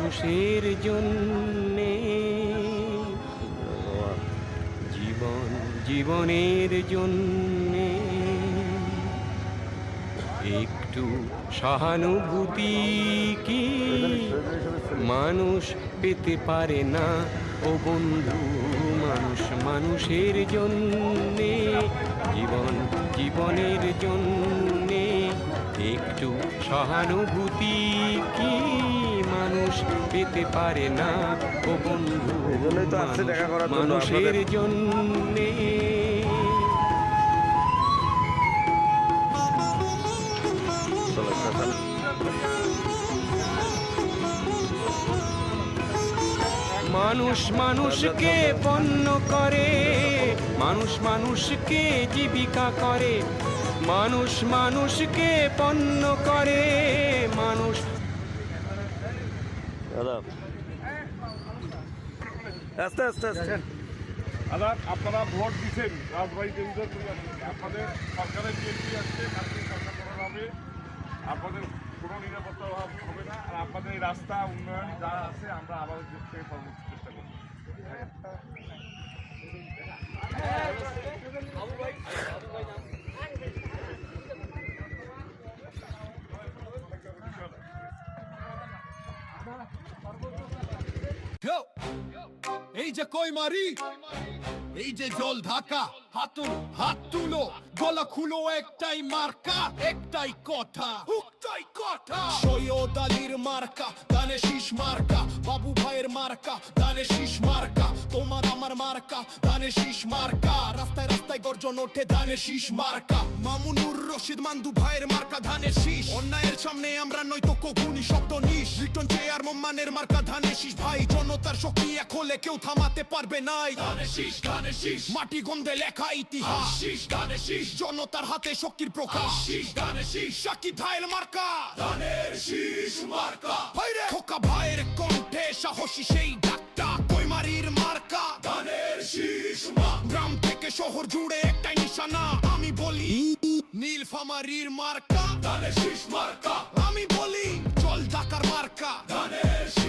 মানুষের জন্যে, জীবন জীবনের জন্যে একটু সহানুভূতি কি মানুষ পেতে পারে না? ও বন্ধু, মানুষ মানুষের জন্যে, জীবন জীবনের জন্যে একটু সহানুভূতি কি মানুষ পেতে পারে না? ও বন্ধু, মানুষের জন্যে। মানুষ মানুষকে পণ্য করে, মানুষ মানুষকে জীবিকা করে, মানুষ মানুষকে পণ্য করে, মানুষ। আস্তে আস্তে আস্তে আপনারা ভোট দিচ্ছেন, রাজবাড়ি কেন্দ্র আপনাদের সরকারের বিএনপি আসছে, কালকে সরকার করা হবে, আপনাদের কোনো নিরাপত্তা অভাব হবে না। আর আপনাদের এই রাস্তা উন্নয়ন যা আছে আমরা আবার থেকে সর্বোচ্চ চেষ্টা করব। এই যে কই মারি, এই যে জল ঢাকা, হাত তুলো, গলা খুলো, একটাই মার্কা, একটাই কথা, একটাই কথা। সৈয়দ আলীর মার্কা, দানে শীষ মার্কা, বাবু ভাইয়ের মার্কা, দানে শীষ মার্কা, তোমার আমার মার্কা, দানে শীষ মার্কা। রাস্তায় রাস্তায় গর্জন ওঠে, দানে শীষ মার্কা। মামুনুর রশিদ মান্দু ভাইয়ের মার্কা, ধানের শীষ। অন্যায়ের সামনে আমরা নয়তো কখনই শব্দ নিস। রিটন চেয়ার মোম্মানের মার্কা, ধানের শীষ। ভাই জনতার শক্তি এক হলে কেউ থামাতে পারবে নাই। ধানের শীষ, ধানের শীষ। মাটি গন্ধে লেখা ইতিহাস, শীষ ধানের শীষ। জনতার হাতে শক্তির প্রকাশ, শীষ ধানের শীষ। সাকিব ভাইয়ের মার্কা, ধানের শীষ মার্কা। ভাইরে খোকা ভাইয়ের কণ্ঠে সাহসী সেই ডাকটা, কইমারির মার্কা, ধানের শীষ। গ্রাম থেকে শহর জুড়ে একটাই নিশানা, আমি বলি নীলফামারীর মার্কা, ধানের শীষ মার্কা। আমি বলি জল ঢাকার মার্কা, ধানের শীষ।